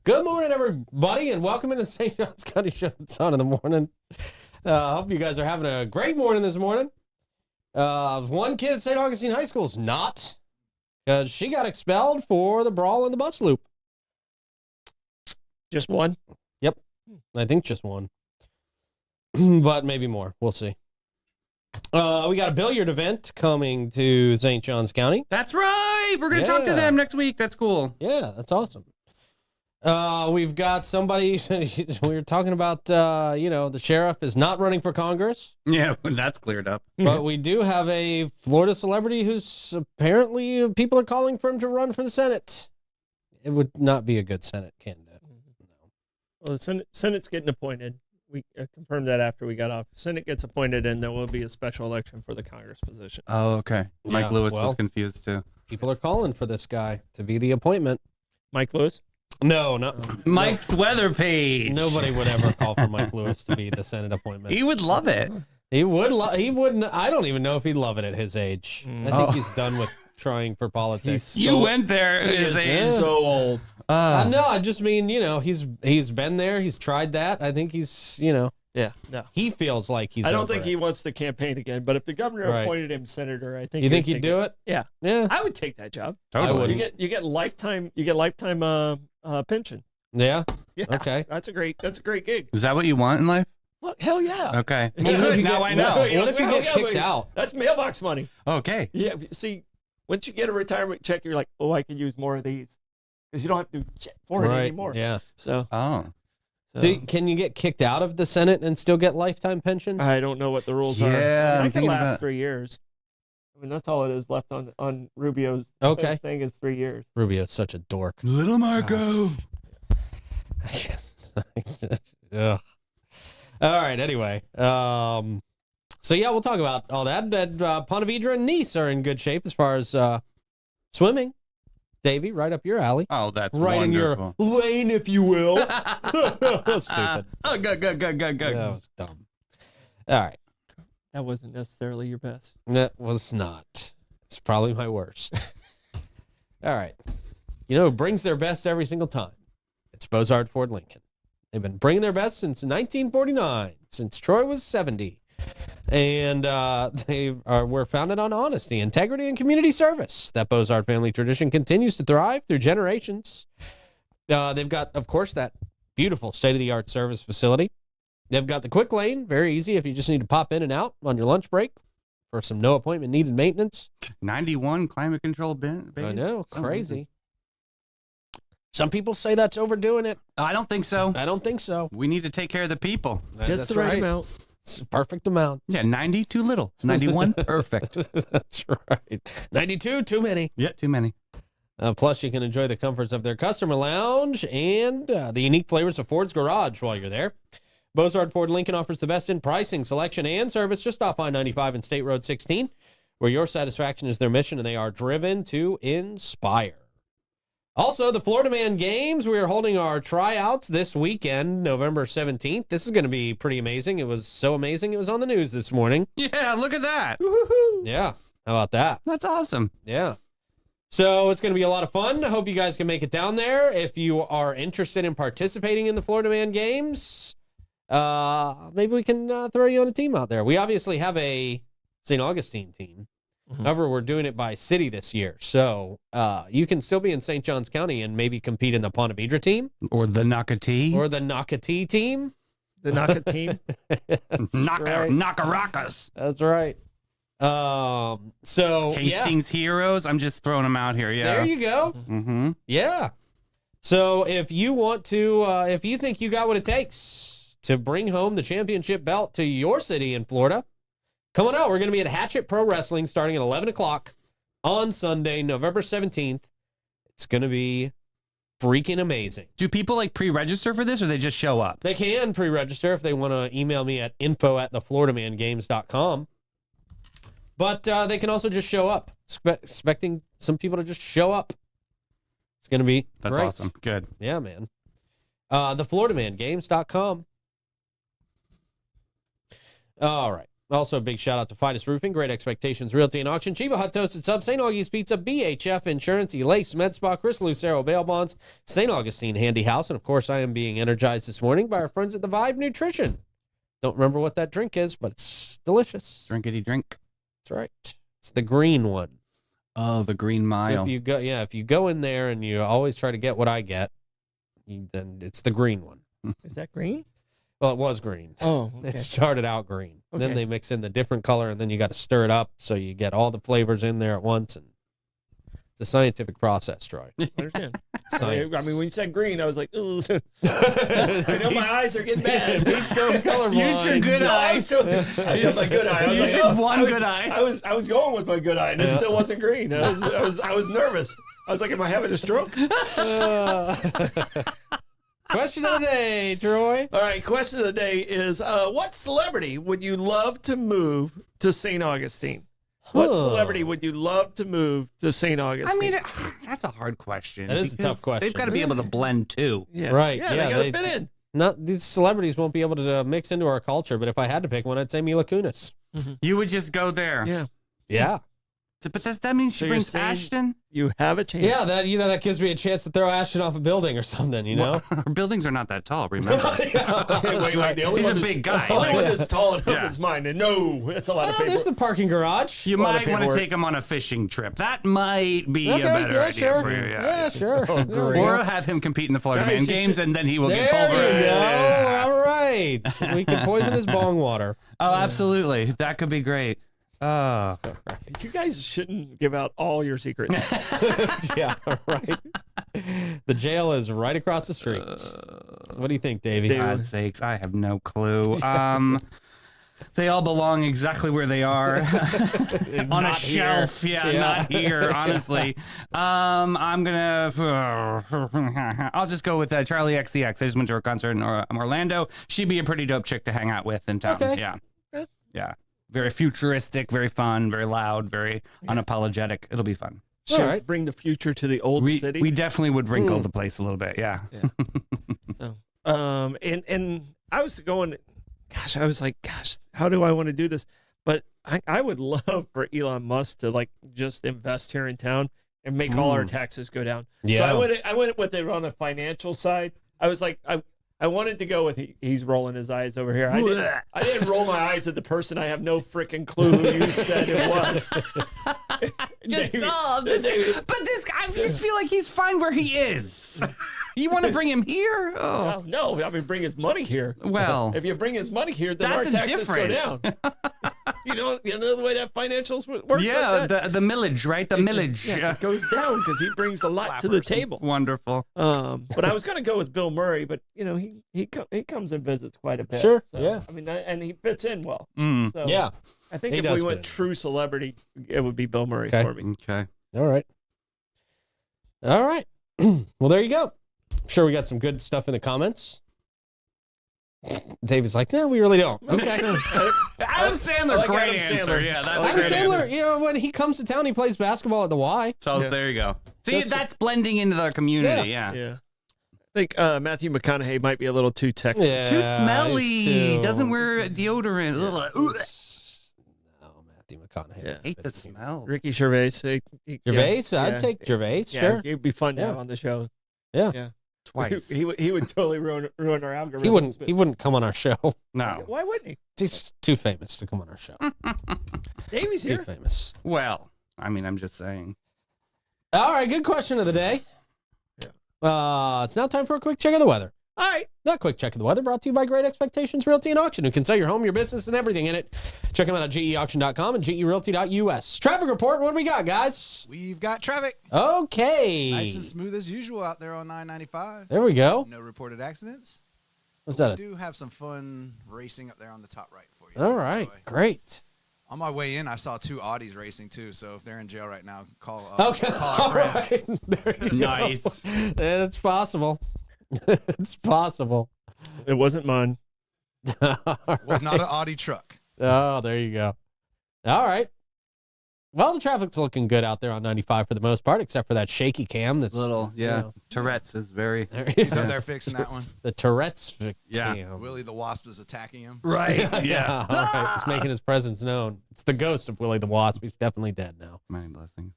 Good morning, everybody, and welcome into the St. John's County Show. It's on in the morning. I hope you guys are having a great morning this morning. One kid at St. Augustine High School is not, because she got expelled for the brawl in the bus loop. Just one? Yep, I think just one, but maybe more. We'll see. We got a billiard event coming to St. Johns County. That's right. We're going to talk to them next week. That's cool. Yeah, that's awesome. We've got somebody, we were talking about, the sheriff is not running for Congress. Yeah, that's cleared up. But we do have a Florida celebrity who's apparently, people are calling for him to run for the Senate. It would not be a good Senate candidate. No. Well, the Senate's getting appointed. We confirmed that after we got off. Senate gets appointed, and there will be a special election for the Congress position. Oh, okay. Mike Lewis was confused, too. People are calling for this guy to be the appointment. Mike Lewis? No. Mike's weather page. Nobody would ever call for Mike Lewis to be the Senate appointment. He would love it. He would. He wouldn't. I don't even know if he'd love it at his age. I think he's done with trying for politics. You went there. He's so old. No, I just mean, he's been there. He's tried that. I think he's, Yeah, no. he feels like he's. I don't over he wants to campaign again, but if the governor appointed him senator, I think. You think he'd do it? Yeah, yeah. I would take that job. Totally. You get lifetime. You get lifetime pension. Yeah. Yeah. Okay. That's a great gig. Is that what you want in life? Well, hell yeah. Okay. Good. Now I know. What if you get kicked out? That's mailbox money. Okay. Yeah. See, once you get a retirement check, you're like, oh, I could use more of these, because you don't have to do check for it anymore. Yeah. So. Oh. Can you get kicked out of the Senate and still get lifetime pension? I don't know what the rules are. Yeah, I can last 3 years. I mean, that's all it is left on Rubio's thing is 3 years. Rubio's such a dork. Little Marco. Ugh. All right. Anyway, so yeah, we'll talk about all that. Ponte Vedra and Nice are in good shape as far as swimming. Davey, right up your alley. Oh, that's right wonderful. in your lane, if you will. Stupid. Oh, good. That was dumb. All right. That wasn't necessarily your best. That was not. It's probably my worst. All right. You know who brings their best every single time? It's Bozard Ford Lincoln. They've been bringing their best since 1949, since Troy was 70. And they were founded on honesty, integrity, and community service. That Bozard family tradition continues to thrive through generations. They've got, of course, that beautiful state-of-the-art service facility. They've got the quick lane, very easy if you just need to pop in and out on your lunch break for some no appointment needed maintenance. 91 climate control bin. I know, crazy. Some people say that's overdoing it. I don't think so. I don't think so. We need to take care of the people. Just the right amount. It's a perfect amount. Yeah, 90, too little. 91, perfect. That's right. 92, too many. Yeah, too many. Plus, you can enjoy the comforts of their customer lounge and the unique flavors of Ford's Garage while you're there. Bozard Ford Lincoln offers the best in pricing, selection, and service just off I-95 and State Road 16, where your satisfaction is their mission, and they are driven to inspire. Also, the Florida Man Games, we are holding our tryouts this weekend, November 17th. This is going to be pretty amazing. It was so amazing, it was on the news this morning. Yeah, look at that. Woo-hoo-hoo. Yeah, how about that? That's awesome. Yeah. So it's going to be a lot of fun. I hope you guys can make it down there. If you are interested in participating in the Florida Man Games, maybe we can throw you on a team out there. We obviously have a St. Augustine team. However, we're doing it by city this year. So you can still be in St. Johns County and maybe compete in the Ponte Vedra team. Or the Nocatee. Or the Nocatee team. The Naka team. Nakaracas. That's right. So Hastings Heroes. I'm just throwing them out here. Yeah. There you go. Mm-hmm. Yeah. So if you want to, if you think you got what it takes to bring home the championship belt to your city in Florida, come on out. We're going to be at Hatchet Pro Wrestling starting at 11 o'clock on Sunday, November 17th. It's going to be freaking amazing. Do people like pre-register for this or they just show up? They can pre-register if they want to email me at info@thefloridamangames.com. But they can also just show up. Expecting some people to just show up. It's going to be That's great. awesome. Good. Yeah, man. TheFloridamanGames.com. All right. Also, a big shout out to Fidus Roofing, Great Expectations Realty and Auction, Chiba Hot Toasted Sub, St. Augie's Pizza, BHF Insurance, Elace Med Spa, Chris Lucero Bail Bonds, St. Augustine Handy House, and of course, I am being energized this morning by our friends at the Vibe Nutrition. Don't remember what that drink is, but it's delicious. Drinkity drink. That's right. It's the green one. Oh, the Green So Mile. if you go in there and you always try to get what I get, then it's the green one. Is that green? Well, it was green. Oh, okay. It started out green. Then Okay. they mix in the different color, and then you got to stir it up so you get all the flavors in there at once. And it's a scientific process, Troy. I understand. Science. I mean, when you said green, I was like, ugh. I know my eyes are getting bad. Pete's going colorblind. Use your good eye. I have my good eye. I was Use like, your oh, one I was- good eye. I was going with my good eye, and it Yeah. still wasn't green. I was nervous. I was like, am I having a stroke? Question of the day, Troy. All right, question of the day is, what celebrity would you love to move to St. Augustine? What Huh. celebrity would you love to move to St. Augustine? I mean, that's a hard question. That is a because tough question. They've got to be able to blend too. yeah. Right, Yeah, yeah, they gotta they- fit in. Not these celebrities won't be able to mix into our culture, but if I had to pick one, I'd say Mila Kunis. You would just go there. Yeah. Yeah. But does that mean she So you're brings saying- Ashton? You have a chance. Yeah, that gives me a chance to throw Ashton off a building or something, you know? Our buildings are not that tall, remember? Wait, the only He's one a that's- big guy. The only one that's tall enough Yeah. is mine. And no, that's a lot of Oh, paper. there's the parking garage. You a lot of might want to paperwork. take him on a fishing trip. That might be Okay, a better yeah, idea sure. for you. Yeah, sure. Oh, There we great. Or go. have him compete in the Florida Guys, Man you Games, should- and then he will There get pulverized. you go. Yeah. All right. We can poison his bong water. Oh, absolutely. That could be great. Oh, You guys shouldn't give out all your secrets. Yeah, right. The jail is right across the street. What do you think, Davey? Dave. God's sakes, I have no clue. They all belong exactly where they are on a Not here. shelf. Yeah, not here, honestly. I'm gonna. I'll just go with Charlie XCX. I just went to her concert in Orlando. She'd be a pretty dope chick to hang out with in town. Okay. Yeah, Yeah. yeah. Very futuristic, very fun, very loud, very unapologetic. It'll be fun. Should All right. bring the future to the old We city. definitely would wrinkle the place a little bit. Yeah. So, and I was going, gosh, I was like, gosh, how do I want to do this? But I would love for Elon Musk to like just invest here in town and make all our taxes go down. So Yeah. I went with it on the financial side. I was like, I wanted to go with he's rolling his eyes over here. I didn't roll my eyes at the person. I have no freaking clue who you said it was. Davey- Davey- But this guy, I just feel like he's fine where he is. You want to bring him here? Oh, No, I mean, bring his money here. well, If you bring his money here, then That's our taxes different. go down. you know the way that financials work? yeah, like that? the millage, right? The millage. Yes, it goes down because he brings a lot to the table. Wonderful. But I was going to go with Bill Murray, but you know he comes and visits quite a bit. Sure, So, yeah. I mean, and he fits in well. Mm. So Yeah. I think He if does we fit went in. true celebrity, it would be Bill Murray Okay. for me. Okay. All right. All right. Well, there you go. I'm sure we got some good stuff in the comments. David's like, no, we really don't. Okay. Adam Sandler, like great Adam answer. Sandler. Yeah, I that's like a Adam great Sandler, answer. you know, when he comes to town, he plays basketball at the Y. So Yeah. there you go. See, That's- that's blending into the community. Yeah. Yeah. I think Matthew McConaughey might be a little too Texas. Yeah. Too smelly. he's too- Doesn't wear deodorant. Ugh. No, Matthew McConaughey. Yeah. Hate the smell. Ricky Gervais. Gervais? Yeah. I'd take Gervais, Yeah, sure. it'd be fun to Yeah. have on the show. Yeah. Yeah. Twice. He would totally ruin our algorithm. He wouldn't come on our show. No. Why wouldn't he? He's too famous to come on our show. Davey's Too here. famous. Well, I mean, I'm just saying. All right, good question of the day. Yeah. It's now time for a quick check of the weather. All right. That quick check of the weather brought to you by Great Expectations Realty and Auction, who can sell your home, your business, and everything in it. Check them out at geauction.com and gerealty.us. Traffic report, what do we got, guys? We've got traffic. Okay. Nice and smooth as usual out there on 995. There we go. No reported accidents. What's that? We do have some fun racing up there on the top right for you. All right, Enjoy. great. On my way in, I saw 2 Audis racing too. So if they're in jail right now, call Okay. call All our friends. right. There you go. Nice. It's possible. It's possible. It wasn't mine. Was not an Audi truck. Oh, there you go. All right. Well, the traffic's looking good out there on 95 for the most part, except for that shaky cam. That's Little, yeah. you know, Tourette's is very. He's up there fixing that one. the Tourette's Yeah. cam. Willie the Wasp is attacking him. Right. Yeah. All right. It's making his presence known. It's the ghost of Willie the Wasp. He's definitely dead now. Many blessings.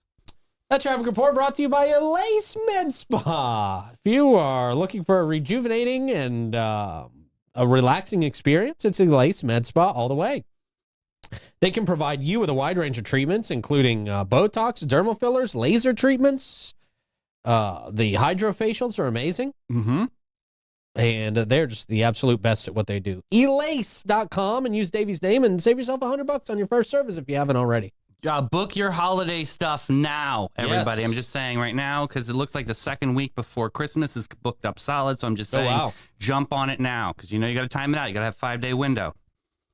That traffic report brought to you by Lace Med Spa. If you are looking for a rejuvenating and a relaxing experience, it's Lace Med Spa all the way. They can provide you with a wide range of treatments, including Botox, dermal fillers, laser treatments. The hydrofacials are amazing. Mm-hmm. And they're just the absolute best at what they do. Elace.com and use Davey's name and save yourself $100 on your first service if you haven't already. Book your holiday stuff now, everybody. Yes. I'm just saying right now because it looks like the second week before Christmas is booked up solid. So I'm just saying, jump on it now because you know you got to time it out. You got to have a 5-day window.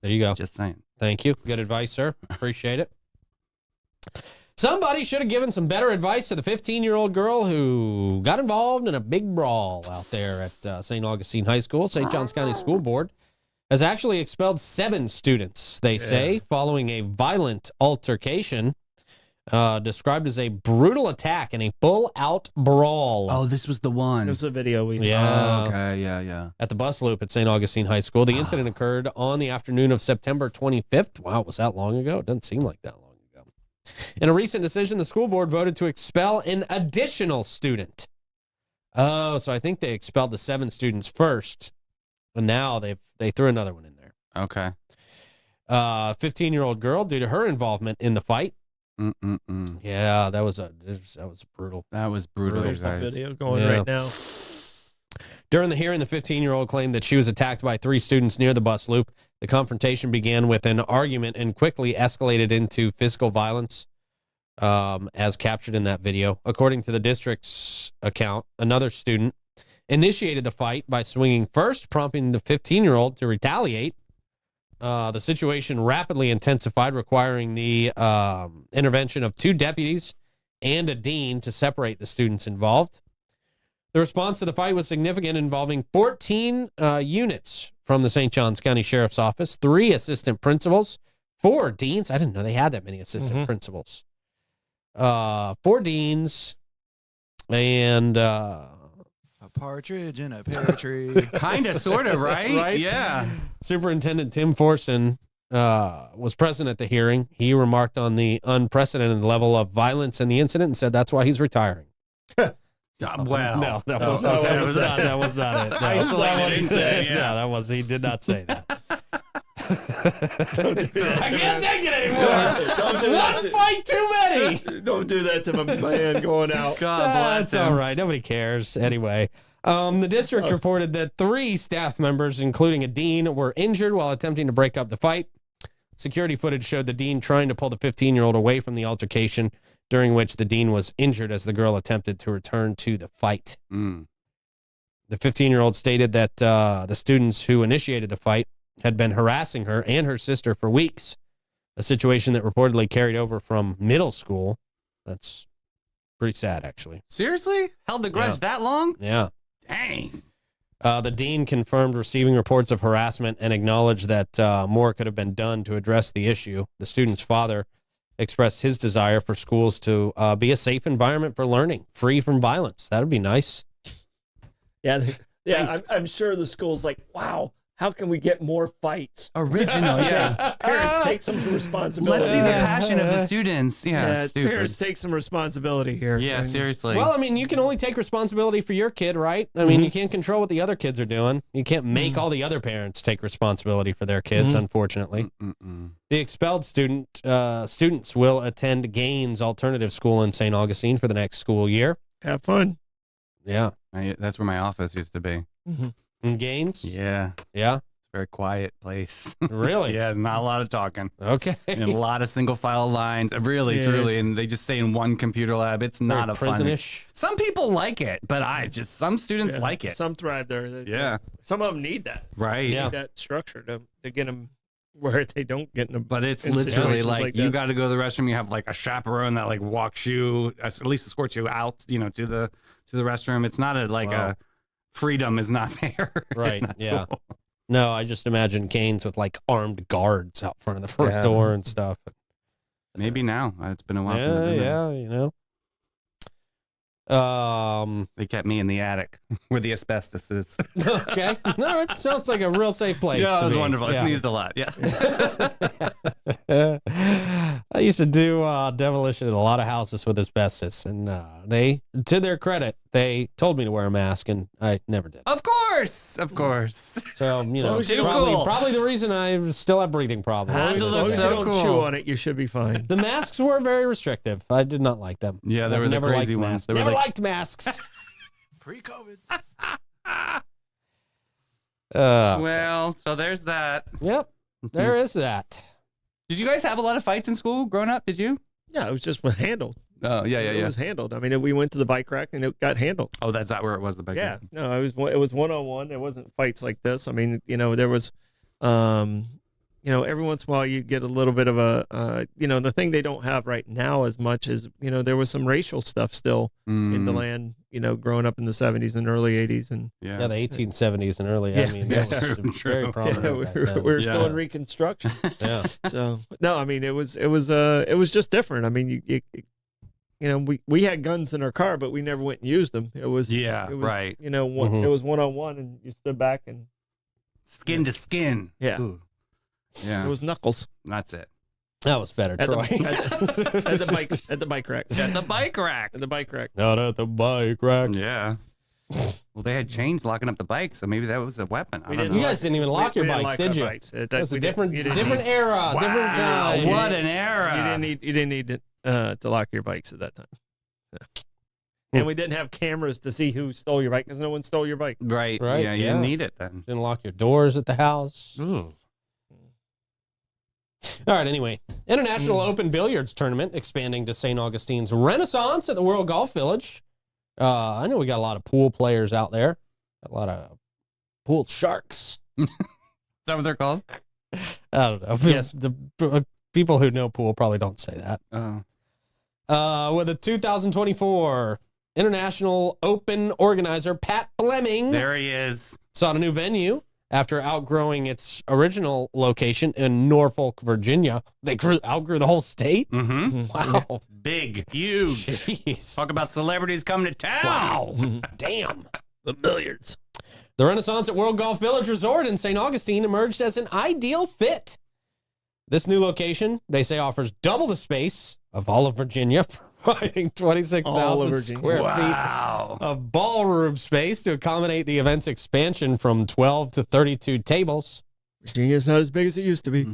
There you go. Just saying. Thank you. Good advice, sir. Appreciate it. Somebody should have given some better advice to the 15-year-old girl who got involved in a big brawl out there at St. Augustine High School. St. Johns County School Board has actually expelled 7 students, they say, following a violent altercation described as a brutal attack and a full-out brawl. Oh, this was the one. There's a video we Yeah. Okay. Yeah. At the bus loop at St. Augustine High School. The incident occurred on the afternoon of September 25th. Wow, was that long ago? It doesn't seem like that long ago. In a recent decision, the school board voted to expel an additional student. Oh, so I think they expelled the 7 students first, and now they threw another one in there. Okay. 15-year-old girl, due to her involvement in the fight. Yeah, that was brutal. That was brutal, There's a guys. video going Yeah. right now. During the hearing, the 15-year-old claimed that she was attacked by 3 students near the bus loop. The confrontation began with an argument and quickly escalated into physical violence, as captured in that video. According to the district's account, another student initiated the fight by swinging first, prompting the 15-year-old to retaliate. The situation rapidly intensified, requiring the intervention of 2 deputies and a dean to separate the students involved. The response to the fight was significant, involving 14 units from the St. Johns County Sheriff's Office, 3 assistant principals, 4 deans. I didn't know they had that many assistant principals. 4 deans, and A partridge in a pear tree. Kind of, sort of, right? Right? Yeah. Superintendent Tim Forson was present at the hearing. He remarked on the unprecedented level of violence in the incident and said that's why he's retiring. Well, No, that No, was that that was was not that was not it. No. Isolated incident, yeah. Yeah, that was he did not say that. Don't do that. I can't take it anymore. Don't do that One to- fight too many. Don't do that to my man going out. God bless That's him. all right. Nobody cares anyway. The district reported that 3 staff members, including a dean, were injured while attempting to break up the fight. Security footage showed the dean trying to pull the 15-year-old away from the altercation, during which the dean was injured as the girl attempted to return to the fight. Mm. The 15-year-old stated that the students who initiated the fight had been harassing her and her sister for weeks, a situation that reportedly carried over from middle school. That's pretty sad, actually. Seriously? Held the grudge that long? Yeah. Dang. The dean confirmed receiving reports of harassment and acknowledged that more could have been done to address the issue. The student's father expressed his desire for schools to be a safe environment for learning, free from violence. That would be nice. Yeah, I'm sure the school's like, wow, how can we get more fights? Original, yeah. Parents, take some responsibility. Let's see the passion of the students. Yeah, stupid. Parents, take some responsibility here. Yeah, seriously. Well, I mean, you can only take responsibility for your kid, right? I mean, you can't control what the other kids are doing. You can't make all the other parents take responsibility for their kids, unfortunately. The expelled students will attend Gaines Alternative School in St. Augustine for the next school year. Have fun. Yeah. That's where my office used to be. In Gaines? Yeah. Yeah. It's a very quiet place. Really? Yeah, not a lot of talking. Okay. And a lot of single file lines. Really, truly. And they just stay in one computer lab. It's not a fun. Prisonish. Some people like it, but some students like it. Some thrive there. Yeah. Some of them need that. Right. Yeah. Need that structure to get them where they don't get in a. But it's in literally situations like you this. got to go to the restroom. You have like a chaperone that like walks you, at least escorts you out, to the restroom. It's not a freedom is not there. Right. That's Yeah. cool. No, I just imagine Gaines with like armed guards out front of the front door and stuff. Maybe now. It's been a while. since I've Yeah, been there. yeah, you know. They kept me in the attic where the asbestos is. Okay. No, it sounds like a real safe place. Yeah, to it was me. wonderful. Yeah. I sneezed a lot. Yeah. I used to do demolition in a lot of houses with asbestos, and they, to their credit, they told me to wear a mask, and I never did. Of course. So, Too probably, cool. probably the reason I still have breathing problems. Had to As look long as you so don't cool. chew on it, you should be fine. The masks were very restrictive. I did not like them. Yeah, they I've were the never crazy liked ones. masks. They were Never like- liked masks. Pre-COVID. Well, so there's that. Yep, there is that. Did you guys have a lot of fights in school growing up? Did you? Yeah, it was just handled. Oh, yeah. It was handled. I mean, we went to the bike rack and it got handled. Oh, that's not where it was, the big Yeah, one. no, it was 1-on-1. There wasn't fights like this. I mean, there was, every once in a while you get a little bit of a, the thing they don't have right now as much as, there was some racial stuff still in the land, growing up in the 70s and early 80s. And Yeah, the 1870s and early. Yeah, I mean, yeah, that was true. very prominent. yeah, back we then. were still Yeah. in Reconstruction. Yeah. So, no, I mean, it was just different. I mean, we had guns in our car, but we never went and used them. It was, right. it was 1-on-1 and you stood back and Skin to skin. Yeah. Ooh. Yeah. it was knuckles That's it. That was better, at Troy. the bike rack. At the bike rack. At the bike rack. Not at the bike rack. Yeah. Well, they had chains locking up the bike, so maybe that was a weapon. I We don't didn't know. You guys didn't even lock your We didn't bikes, lock our did you? bikes. That was a we different didn't- you different era, different time. What an era. You didn't need to lock your bikes at that time. Yeah. And we didn't have cameras to see who stole your bike because no one stole your bike. Right. Right, Yeah, you yeah. didn't need it then. Didn't lock your doors at the house. Ooh. All right, anyway. International Open Billiards Tournament expanding to St. Augustine's Renaissance at the World Golf Village. I know we got a lot of pool players out there. A lot of pool sharks. Is that what they're called? I don't know. Yes. The people who know pool probably don't say that. Oh. With the 2024 International Open organizer, Pat Fleming, There he is. sought a new venue after outgrowing its original location in Norfolk, Virginia. They outgrew the whole state? Mm-hmm. Wow. Big, huge. Jeez. Talk about celebrities coming to town. Wow. Damn. The billiards. The Renaissance at World Golf Village Resort in St. Augustine emerged as an ideal fit. This new location, they say, offers double the space of all of Virginia, providing All of 26,000 Virginia. square feet Wow. of ballroom space to accommodate the event's expansion from 12 to 32 tables. Virginia's not as big as it used to be.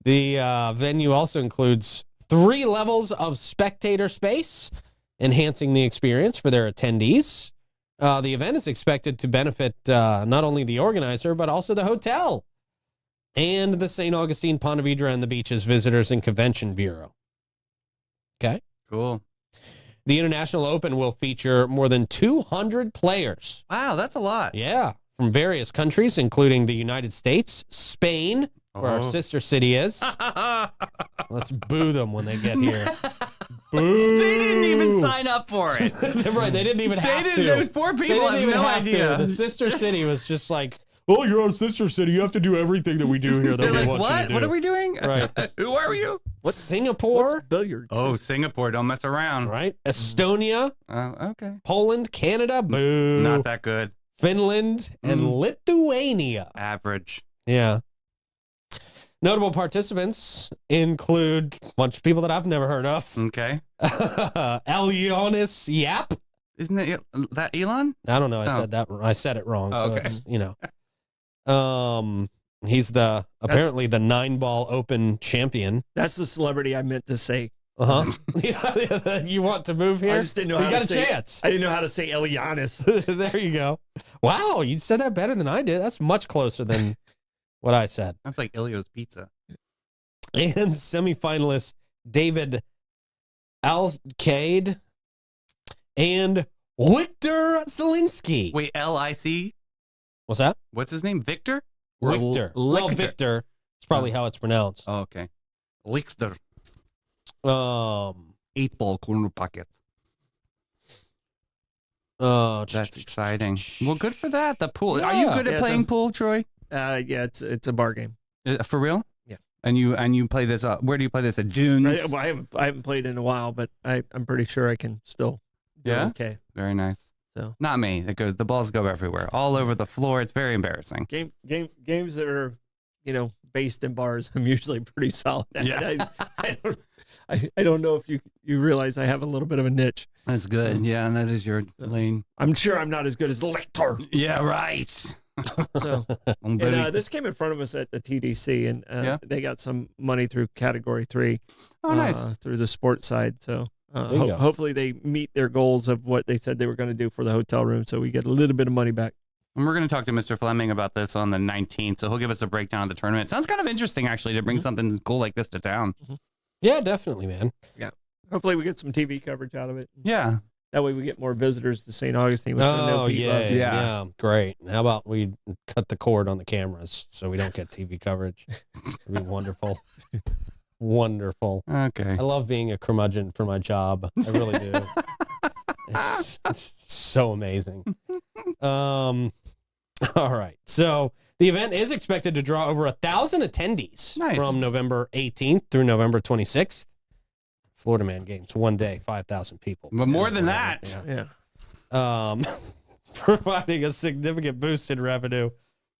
The venue also includes 3 levels of spectator space, enhancing the experience for their attendees. The event is expected to benefit not only the organizer, but also the hotel and the St. Augustine Ponte Vedra and the Beaches Visitors and Convention Bureau. Okay. Cool. The International Open will feature more than 200 players. Wow, that's a lot. Yeah. From various countries, including the United States, Spain, where our Oh. sister city is. Let's boo them when they get here. Boo. They didn't even sign up for it. Right, they didn't even have to. Those poor They people didn't have even no have idea. to. The sister city was just like, oh, you're on sister city. You have to do everything that we do here that They're we like, want you to what? do. What are we doing? Right. Who are you? What's Singapore? What's billiards? Oh, Singapore. Don't mess around. Right. Estonia, Okay. Poland, Canada. Boo. Not that good. Finland, and Lithuania. Average. Yeah. Notable participants include a bunch of people that I've never heard of. Okay. Elionis Yap. Isn't that Elon? I don't know. I Oh. said that. I said it wrong. So Okay. it's, he's apparently the 9-ball open champion. That's the celebrity I meant to say. Yeah. You want to move here? I just didn't know You how got to a say chance. I didn't know how to say Elianis. There you go. Wow, you said that better than I did. That's much closer than what I said. That's like Ilio's Pizza. And semifinalist David Alcade and Victor Zelinsky. Wait, Lic? What's that? What's his name? Victor? Victor. Well, Lichter. Victor. It's probably how it's pronounced. Oh, okay. Lichter. 8-ball corner pocket. That's exciting. Well, good for that. The pool. Are you good at playing pool, Troy? Yeah, it's a bar game. For real? Yeah. And you play this? Where do you play this? At Dunes? Right? Well, I haven't played in a while, but I'm pretty sure I can still do okay. Very nice. So not me. The balls go everywhere, all over the floor. It's very embarrassing. Games that are, based in bars, I'm usually pretty solid at. Yeah. I don't know if you realize I have a little bit of a niche. That's good. Yeah, and that is your lane. I'm sure I'm not as good as Lecter. Yeah, right. So, and this came in front of us at the TDC, and they got some money through Category 3. Oh, nice. Through the sports side. So hopefully they meet their goals of what they said they were going to do for the hotel room, so we get a little bit of money back. And we're going to talk to Mr. Fleming about this on the 19th, so he'll give us a breakdown of the tournament. Sounds kind of interesting, actually, to bring something cool like this to town. Yeah, definitely, man. Yeah. Hopefully we get some TV coverage out of it. Yeah. That way we get more visitors to St. Augustine. Which I know Pete loves. Yeah. Great. How about we cut the cord on the cameras so we don't get TV coverage? It'd be wonderful. Wonderful. Okay. I love being a curmudgeon for my job. I really do. It's so amazing. All right. So the event is expected to draw over 1,000 attendees from November 18th through November 26th. Florida Man games, one day, 5,000 people. But more than that. Yeah. Providing a significant boost in revenue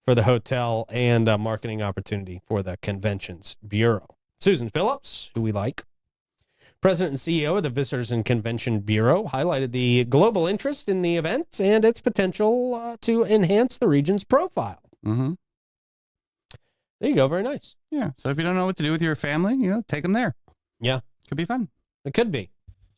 for the hotel and a marketing opportunity for the Conventions Bureau. Susan Phillips, who we like, President and CEO of the Visitors and Convention Bureau, highlighted the global interest in the event and its potential to enhance the region's profile. Mm-hmm. There you go. Very nice. Yeah. So if you don't know what to do with your family, take them there. Yeah. Could be fun. It could be,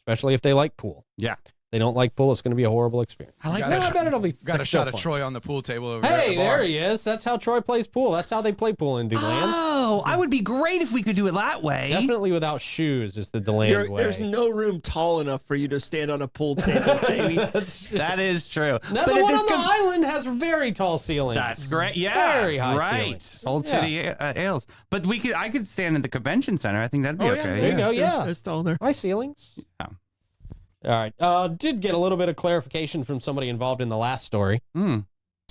especially if they like pool. Yeah. They don't like pool, it's going to be a horrible experience. I like Got that. a- I bet it'll be Got a still shot of fun. Troy on the pool table over there. at Hey, the bar. there he is. That's how Troy plays pool. That's how they play pool in DeLand. Oh, I would be great if we could do it that way. Definitely without shoes is the DeLand way. There's no room tall enough for you to stand on a pool table, baby. That is true. Now, But the it one is on the island has very tall ceilings. That's great. Yeah. Very high right. ceilings. Old City Ales. But I could stand in the convention center. I think that'd be Oh, okay. yeah, There you go. sure. Yeah. It's tall there. High ceilings. Yeah. All right. Did get a little bit of clarification from somebody involved in the last story.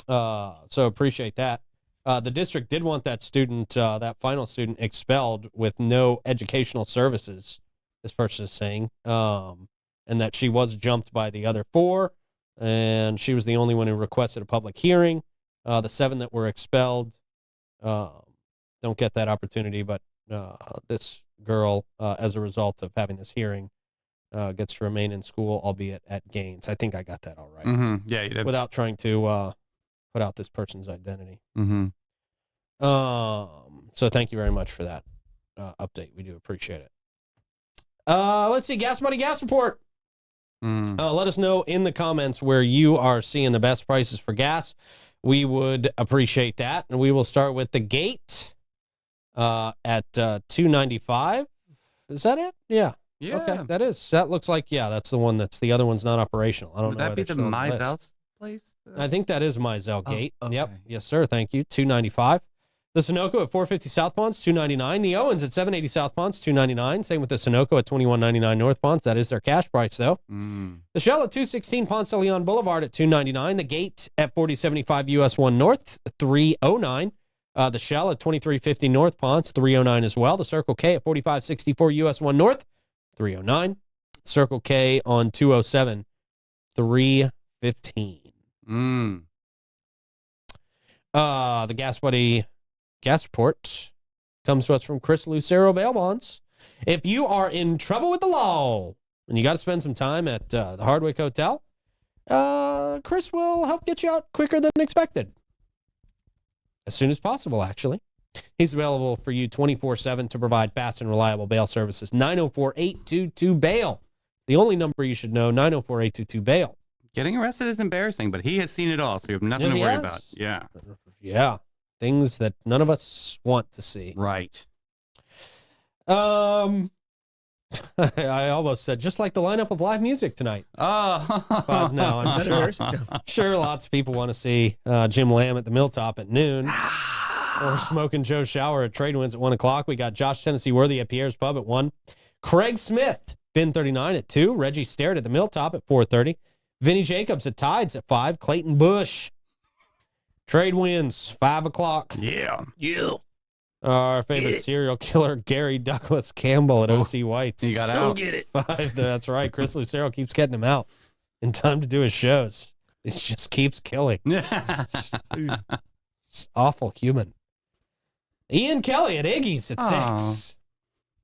So appreciate that. The district did want that student, that final student, expelled with no educational services, this person is saying, and that she was jumped by the other 4, and she was the only one who requested a public hearing. The 7 that were expelled don't get that opportunity, but this girl, as a result of having this hearing, gets to remain in school, albeit at Gaines. I think I got that all right. Mm-hmm. Yeah, you did. Without trying to put out this person's identity. Mm-hmm. So thank you very much for that update. We do appreciate it. Let's see. Gas Money Gas Report. Let us know in the comments where you are seeing the best prices for gas. We would appreciate that. And we will start with the gate at $2.95. Is that it? Yeah. Yeah. Okay, that looks like, that's the one the other one's not operational. I don't Would know. that be the Mizell's place? I think that is Mizell Oh, Gate. okay. Yep. Yes, sir. Thank you. $2.95. The Sunoco at 450 South Ponce, $2.99. The Owens at 780 South Ponce, $2.99. Same with the Sunoco at 21.99 North Ponce. That is their cash price, though. The Shell at 216 Ponce de Leon Boulevard at $2.99. The Gate at 4075 US 1 North, $3.09. The Shell at 2350 North Ponce, $3.09 as well. The Circle K at 4564 US 1 North, $3.09. Circle K on 207, $3.15. The Gas Buddy gas report comes to us from Chris Lucero Bail Bonds. If you are in trouble with the law and you got to spend some time at the Hardwick Hotel, Chris will help get you out quicker than expected. As soon as possible, actually. He's available for you 24/7 to provide fast and reliable bail services. 904-822-BAIL. The only number you should know, 904-822-BAIL. Getting arrested is embarrassing, but he has seen it all, so you have nothing to worry about. Yeah. Yeah. Things that none of us want to see. Right. I almost said just like the lineup of live music tonight. Oh. But no, I'm sure lots of people want to see Jim Lamb at the Milltop at noon. Or Smoking Joe Shower at Trade Winds at 1 o'clock. We got Josh Tennessee Worthy at Pierre's Pub at 1. Craig Smith, Bin 39 at 2. Reggie Starrett at the Milltop at 4:30. Vinny Jacobs at Tides at 5. Clayton Bush. Trade Winds, 5 o'clock. Yeah. Our favorite serial killer, Gary Douglas Campbell at OC White's. He got out. Get it. 5. That's right. Chris Lucero keeps getting him out in time to do his shows. It just keeps killing. Just awful human. Ian Kelly at Iggy's at 6.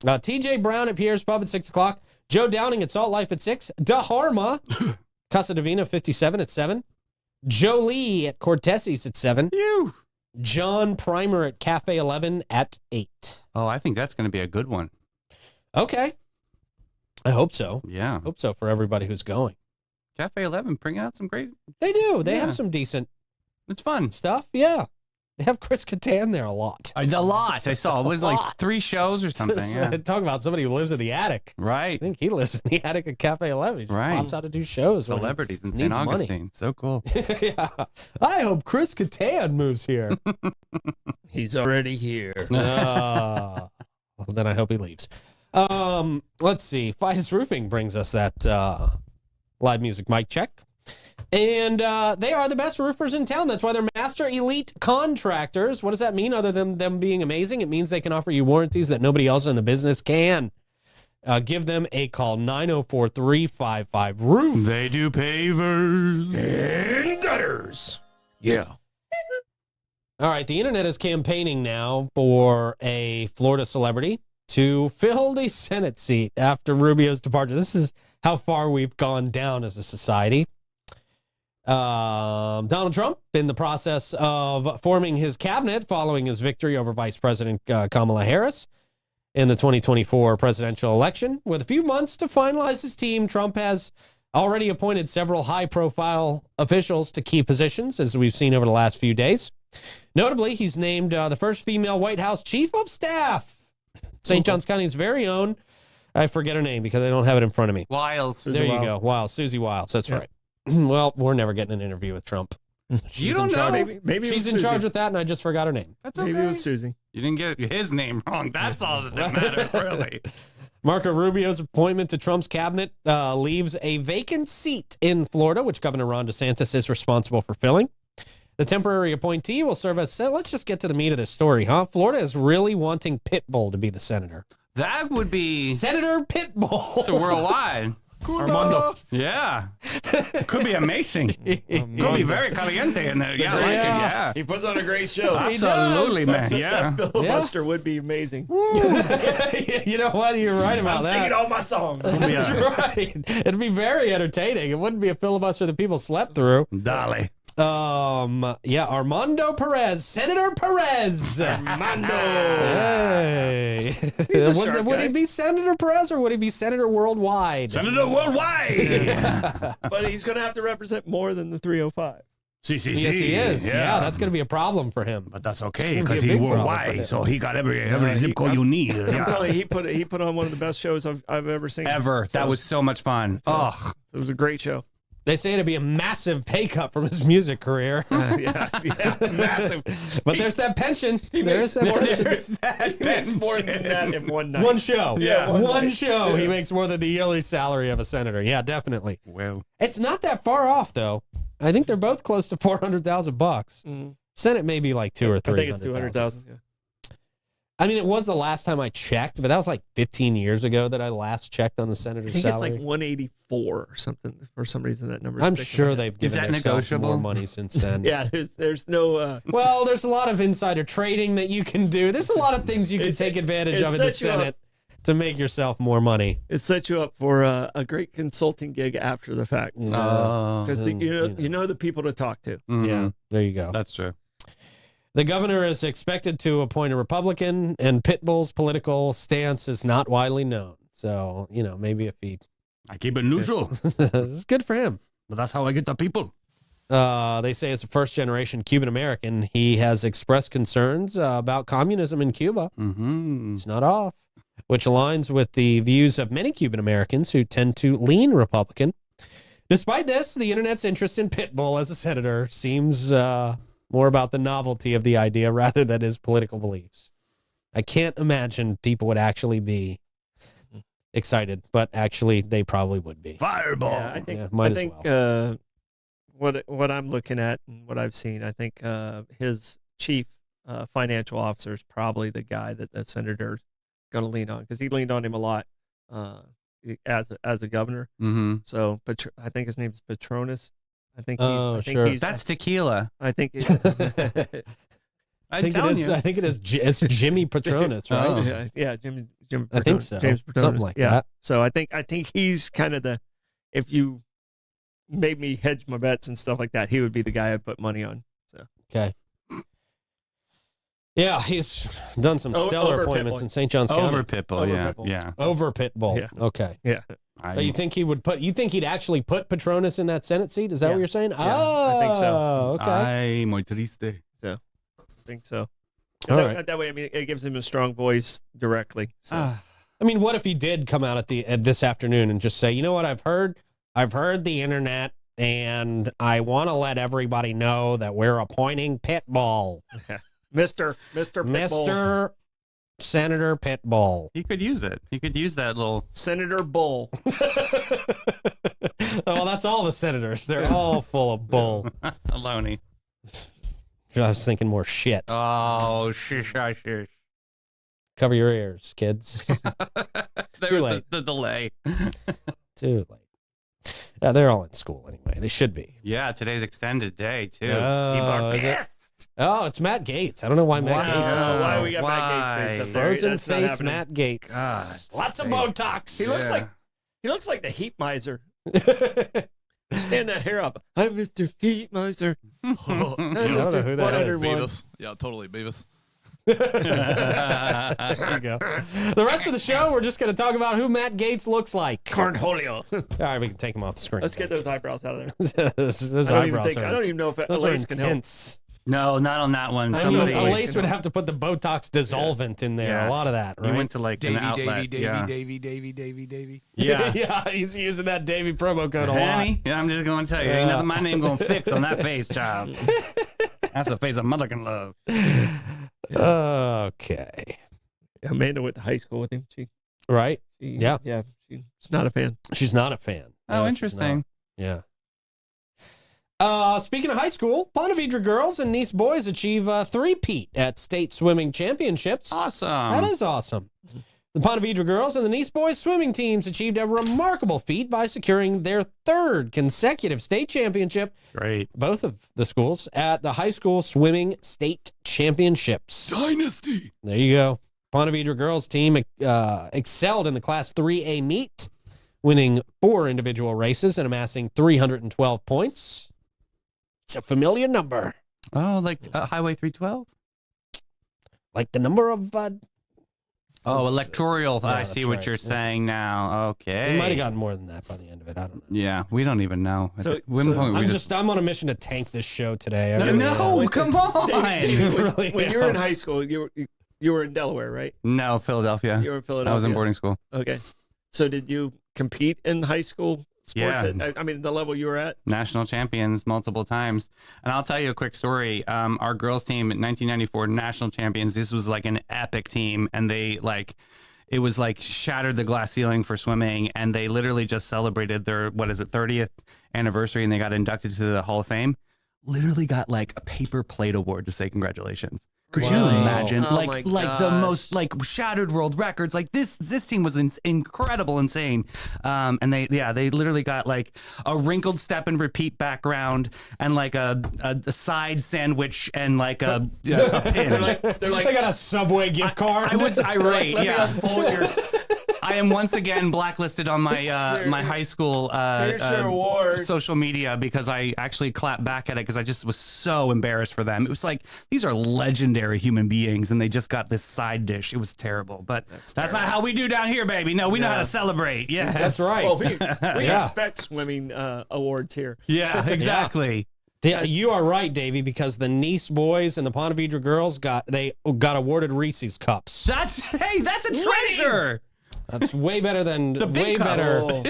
TJ Brown at Pierre's Pub at 6 o'clock. Joe Downing at Salt Life at 6. DeHarma, Casa Divina 57 at 7. Joe Lee at Cortesi's at 7. John Primer at Cafe 11 at 8. Oh, I think that's going to be a good one. Okay. I hope so. Yeah. Hope so for everybody who's going. Cafe 11 bringing out some great... They do. They have some decent It's fun. stuff. Yeah. They have Chris Kattan there a lot. A lot. I saw. It was like 3 shows or something. Yeah. Talk about somebody who lives in the attic. I Right. think he lives in the attic at Cafe 11. He just Right. pops out to do shows. when he Celebrities in St. needs money. Augustine. So cool. Yeah. I hope Chris Kattan moves here. He's already here. Well, then I hope he leaves. Let's see. Fidus Roofing brings us that live music mic check. And they are the best roofers in town. That's why they're master elite contractors. What does that mean other than them being amazing? It means they can offer you warranties that nobody else in the business can. Give them a call, 904-355-ROOF. They do pavers And gutters. Yeah. All right, the internet is campaigning now for a Florida celebrity to fill the Senate seat after Rubio's departure. This is how far we've gone down as a society. Donald Trump in the process of forming his cabinet following his victory over Vice President Kamala Harris in the 2024 presidential election. With a few months to finalize his team, Trump has already appointed several high-profile officials to key positions, as we've seen over the last few days. Notably, he's named the first female White House chief of staff, St. Johns County's very own. I forget her name because I don't have it in front of me. Wiles. There you go. Wiles. Susie Wiles. That's right. Well, we're never getting an interview with Trump. You don't know. Maybe She's in charge with that, and I just forgot her name. That's Maybe okay. it was Susie. You didn't get his name wrong. That's all that matters, really. Marco Rubio's appointment to Trump's cabinet leaves a vacant seat in Florida, which Governor Ron DeSantis is responsible for filling. The temporary appointee will serve as... Let's just get to the meat of this story, huh? Florida is really wanting Pitbull to be the senator. That would be Senator Pitbull. so worldwide. Armando. Yeah. Could be amazing. Could be very caliente in there. Yeah, I like it. Yeah. He puts on a great show. Absolutely, man. Yeah. That filibuster would be amazing. You know what? You're right about I'm that. singing all my songs. That's right. It'd be very entertaining. It wouldn't be a filibuster that people slept through. Dolly. Armando Perez, Senator Perez. Armando. Hey. Would he be Senator Perez or would he be Senator Worldwide? Senator Worldwide. But he's going to have to represent more than the 305. Yes, he is. Yeah, that's going to be a problem for him. But that's okay It's gonna because be a he's big problem for worldwide, him. so he got every zip code you need. I'm Yeah. telling you, he put on one of the best shows I've ever seen. Ever. That was so much fun. Oh, It was a great show. They say it'd be a massive pay cut from his music career. Yeah, massive. But there's that pension. There's that pension. He makes more than that in one night. One show. Yeah, One night. show. He makes more than the yearly salary of a senator. Yeah, definitely. well. It's not that far off, though. I think they're both close to $400,000. Mhm. Senate may be like 2 or 3. I think it's 200,000. Yeah. I mean, it was the last time I checked, but that was like 15 years ago that I last checked on the I senator's think salary. it's like 184 or something. For some reason, that number. I'm sure they've given that themselves negotiable? more money since then. Yeah, there's no. Well, there's a lot of insider trading that you can do. There's a lot of things you can It's- take advantage it of in the sets you up. Senate to make yourself more money. It sets you up for a great consulting gig after the fact, because then, you know the people to talk to. Mhm. Yeah, there you go. That's true. The governor is expected to appoint a Republican, and Pitbull's political stance is not widely known. So, maybe if he... I keep it neutral, it's good for him. but that's how I get the people. They say as a first-generation Cuban-American, he has expressed concerns about communism in Cuba. Mm-hmm. It's not off, which aligns with the views of many Cuban-Americans who tend to lean Republican. Despite this, the internet's interest in Pitbull as a senator seems more about the novelty of the idea rather than his political beliefs. I can't imagine people would actually be excited, but actually they probably would be. Fireball. Yeah, I think. Yeah, might I as think well. what I'm looking at and what I've seen, I think his chief financial officer is probably the guy that the senator's going to lean on, because he leaned on him a lot as a governor. Mm-hmm. So, I think his name's Petronas. I think. Oh, I think sure. He's, That's tequila. I think. I think it is it's Jimmy Petronas, right? Oh. Yeah, Jim. I think so. James Petronas. Something like yeah. that. So I think he's kind of the. If you made me hedge my bets and stuff like that, he would be the guy I'd put money on. So. Okay. Yeah, he's done some stellar over appointments Pitbull. in St. John's Over County. Pitbull, Over yeah. Pitbull. Yeah. Over Pitbull. Yeah. Okay. Yeah. I, So you think he would you think he'd actually put Petronas in that Senate seat? Is that Yeah. what you're saying? Yeah, Oh, I think so. Okay. Ay, muy triste. I think so. All So right. that way, I mean, it gives him a strong voice directly. So. I mean, what if he did come out at this afternoon and just say, you know what, I've heard the internet, and I want to let everybody know that we're appointing Pitbull, Mr. Pitbull. Mr. Senator Pitbull. He could use it. He could use that little. Senator Bull. Well, that's all the senators. They're all full of bull. Aloni. I was thinking more shit. Oh, shush. Cover your ears, kids. There Too was late. The delay. Too late. Yeah, they're all in school anyway. They should be. Yeah, today's extended day, too. Oh, People are is it? pissed. Oh, it's Matt Gates. I don't know why Matt Gates is Oh, on why there. we got Matt Gates face up there? Frozen That's not face happening. Matt Gates. God, Lots of sake. Botox. He looks like the heat miser. Stand that hair up. I'm Mr. Heat Miser. I don't know who that is. 101. Beavis. Yeah, totally Beavis. There you go. The rest of the show, we're just going to talk about who Matt Gates looks like. Cornholio. All right, we can take him off the screen. Let's get those eyebrows out of there. those I eyebrows don't even know if those are Elise can help. intense. No, not on that one. I mean, Somebody, Elise would have to put the Botox dissolvent in there. Yeah. A lot of that, right? You went to like an outlet. Yeah. Davy. Yeah. Yeah, he's using that Davy promo code a lot. Honey, yeah, I'm just going to tell you, ain't nothing my name going to fix on that face, child. That's a face a mother can love. Okay. Amanda went to high school with him. Right? Yeah. She's not a fan. She's not a fan. Oh, No, she's interesting. not. Yeah. Speaking of high school, Ponte Vedra girls and Nice boys achieve a three-peat at state swimming championships. Awesome. That is awesome. The Ponte Vedra girls and the Nice boys swimming teams achieved a remarkable feat by securing their third consecutive state championship, Great. both of the schools, at the high school swimming state championships. Dynasty. There you go. Ponte Vedra girls team excelled in the Class 3A meet, winning 4 individual races and amassing 312 points. It's a familiar number. Oh, like Highway 312? Like the number of... Oh, electoral. Yeah, I that's see what right. you're Yeah. saying now. Okay. we might have gotten more than that by the end of it. I don't know. Yeah, we don't even know. So- At one so point, we I'm on a mission to tank this show today. I No, really no, am. come on. Really When you were in am. high school, you were in Delaware, right? No, Philadelphia. You were in Philadelphia. I was in boarding school. Okay. So did you compete in high school sports? Yeah. I mean, the level you were at? National champions multiple times. And I'll tell you a quick story. Our girls team in 1994 national champions. This was like an epic team, and they it was like shattered the glass ceiling for swimming, and they literally just celebrated their 30th anniversary, and they got inducted to the Hall of Fame. Literally got like a paper plate award to say congratulations. Could you Wow. imagine? Oh my like the gosh. most like shattered world records. Like this team was incredible, insane. And they literally got like a wrinkled step and repeat background and like a side sandwich and like a pin. They're like, They got a Subway gift card. I was irate. let me Yeah. unfold your. I am once again blacklisted on my my high school Here's your award. social media because I actually clapped back at it because I just was so embarrassed for them. It was like, these are legendary human beings and they just got this side dish. It was terrible, but that's not how we do down here, baby. No, we know how to celebrate. Yeah, That's right. Well, we Yeah. expect swimming awards here. Yeah, exactly. Yeah, you are right, Davey, because the Nice boys and the Ponte Vedra girls got awarded Reese's cups. That's a treasure. That's way better than big way cups. better. Oh.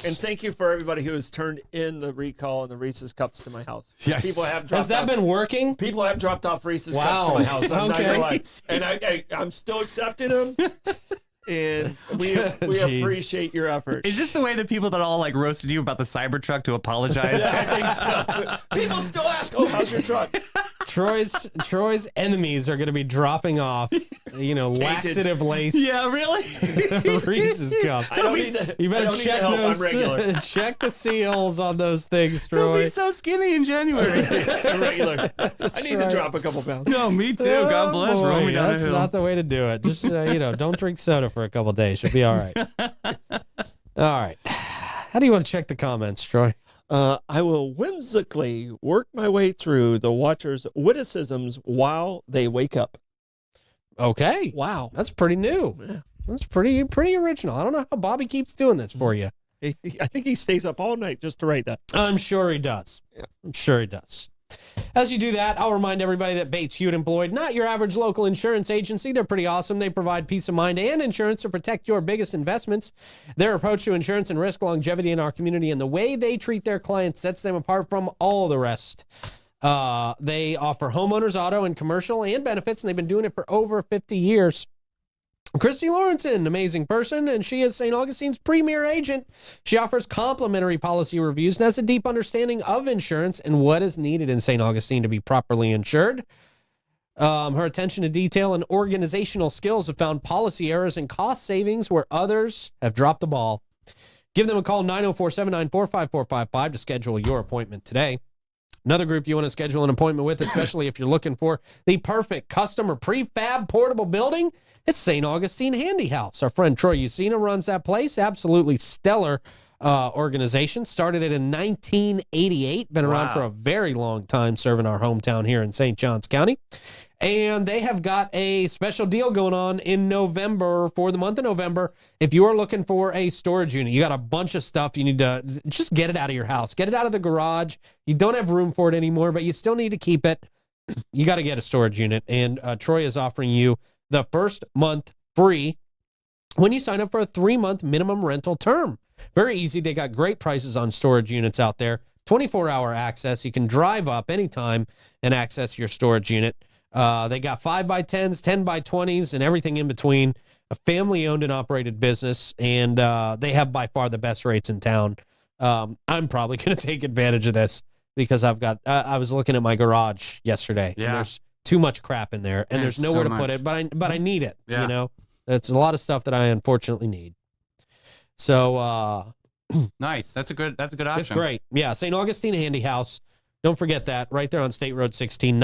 And thank you for everybody who has turned in the recall and the Reese's cups to my house. Yes. People have dropped Has that off, been working? people have dropped off Reese's Wow. cups to my house. I'm not Okay. gonna lie. And I'm still accepting them. And we Jeez. appreciate your efforts. Is this the way that people that all like roasted you about the Cybertruck to apologize? I think so. People still ask, "Oh, how's your truck?" Troy's enemies are going to be dropping off, laxative laced Yeah, really? Reese's cups. I don't need the, You I better don't need check the help. those. I'm regular. Check the seals on those things, They'll Troy. be so skinny in January. I'm regular. I need right. to drop a couple pounds. No, me too. God bless. Oh, boy, Roll me down that's the hill. not the way to do it. Just don't drink soda for a couple days. You'll be all right. All right. How do you want to check the comments, Troy? I will whimsically work my way through the watchers' witticisms while they wake up. Okay. Wow. That's pretty new. Yeah. That's pretty original. I don't know how Bobby keeps doing this for you. I think he stays up all night just to write that. I'm sure he does. Yeah. I'm sure he does. As you do that, I'll remind everybody that Bates Hewitt Employed, not your average local insurance agency. They're pretty awesome. They provide peace of mind and insurance to protect your biggest investments. Their approach to insurance and risk longevity in our community and the way they treat their clients sets them apart from all the rest. They offer homeowners, auto, and commercial and benefits, and they've been doing it for over 50 years. Christy Lawrenson, amazing person, and she is St. Augustine's premier agent. She offers complimentary policy reviews and has a deep understanding of insurance and what is needed in St. Augustine to be properly insured. Her attention to detail and organizational skills have found policy errors and cost savings where others have dropped the ball. Give them a call, 904-794-5455, to schedule your appointment today. Another group you want to schedule an appointment with, especially if you're looking for the perfect custom or prefab portable building, it's St. Augustine Handy House. Our friend Troy Usina runs that place. Absolutely stellar organization. Started it in 1988. Been around for a very long time, serving our hometown here in St. Johns County. And they have got a special deal going on in November, for the month of November. If you are looking for a storage unit, you got a bunch of stuff, you need to just get it out of your house. Get it out of the garage. You don't have room for it anymore, but you still need to keep it. You got to get a storage unit. And Troy is offering you the first month free when you sign up for a 3-month minimum rental term. Very easy. They got great prices on storage units out there. 24-hour access. You can drive up anytime and access your storage unit. They got 5x10s, 10x20s, and everything in between. A family-owned and operated business, and they have by far the best rates in town. I'm probably going to take advantage of this because I've got. I was looking at my garage yesterday. Yeah. And there's too much crap in there, and Man, there's nowhere so to put much. it. But I need it. Yeah. You know, it's a lot of stuff that I unfortunately need. So Nice. That's a good option. it's great. Yeah, St. Augustine Handy House. Don't forget that, right there on State Road 16,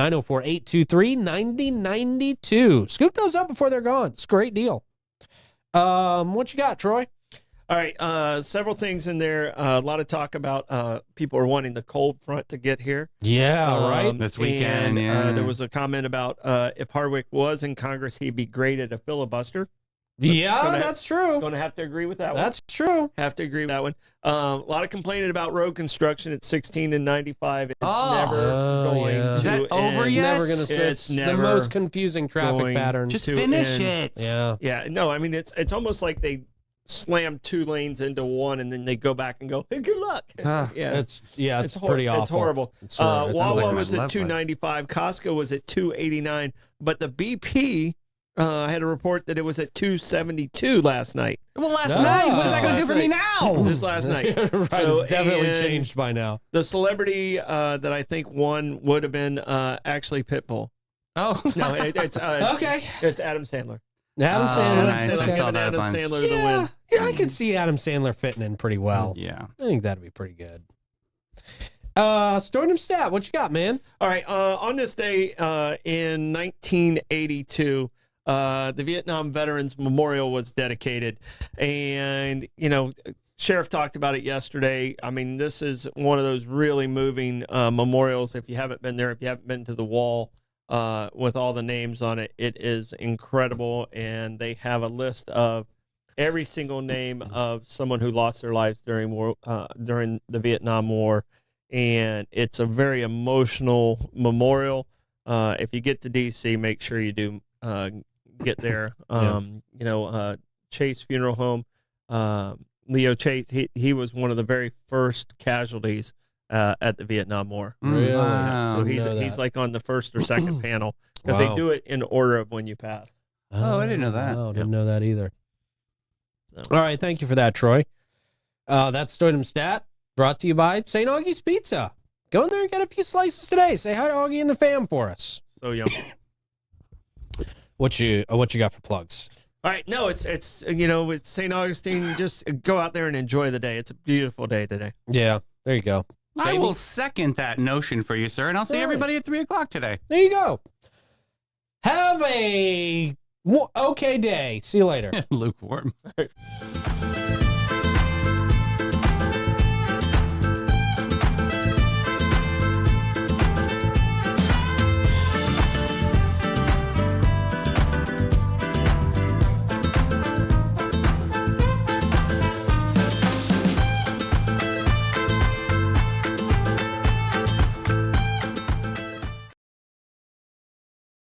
904-823-9092. Scoop those up before they're gone. It's a great deal. What you got, Troy? All right, several things in there. A lot of talk about people are wanting the cold front to get here. Yeah, right. This weekend, And, yeah. there was a comment about if Hardwick was in Congress, he'd be great at a filibuster. Yeah, gonna- that's true. Going to have to agree with that one. That's true. Have to agree with that one. A lot of complaining about road construction at 16 and 95. It's never going yeah. Is that to over end. yet? Never going to say It's it's the never most confusing traffic going pattern. Just to finish end. it. Yeah. Yeah, no, I mean it's almost like they slam 2 lanes into one and then they go back and go, hey, good luck. Ah. Yeah, It's hor- pretty awful. It's horrible. It's, it's Wawa like my was at love life. 295. Costco was at 289. But the BP had a report that it was at 272 last night. Well, last No. night. What's that going to Last do for me night. now? Just last night. right, So, it's definitely and changed by now. The celebrity that I think won would have been actually Pitbull. Oh, No, it's Okay. It's Adam Sandler. Adam Sandler. nice. I Okay. saw that a Adam bunch. Sandler to Yeah, win. yeah, I could see Adam Sandler fitting in pretty well. yeah. I think that'd be pretty good. Sternum Stat, what you got, man? All right. On this day in 1982, the Vietnam Veterans Memorial was dedicated, and Sheriff talked about it yesterday. I mean, this is one of those really moving memorials. If you haven't been there, if you haven't been to the wall with all the names on it, it is incredible. And they have a list of every single name of someone who lost their lives during the Vietnam War. And it's a very emotional memorial. If you get to D.C., make sure you do get there. Chase Funeral Home. Leo Chase, he was one of the very first casualties at the Vietnam War. Really? Wow. So Didn't know he's that. like on the first or second panel because Wow. they do it in order of when you pass. Oh, I didn't know that. Oh, didn't know that either. So. All right, thank you for that, Troy. That's Sternum Stat, brought to you by St. Augie's Pizza. Go in there and get a few slices today. Say hi to Augie and the fam for us. So yum. What you got for plugs? All right, no, it's St. Augustine. Just go out there and enjoy the day. It's a beautiful day today. Yeah, there you go. I Jamie? will second that notion for you, sir, and I'll see All right. everybody at 3:00 today. There you go. Have a okay day. See you later. Lukewarm.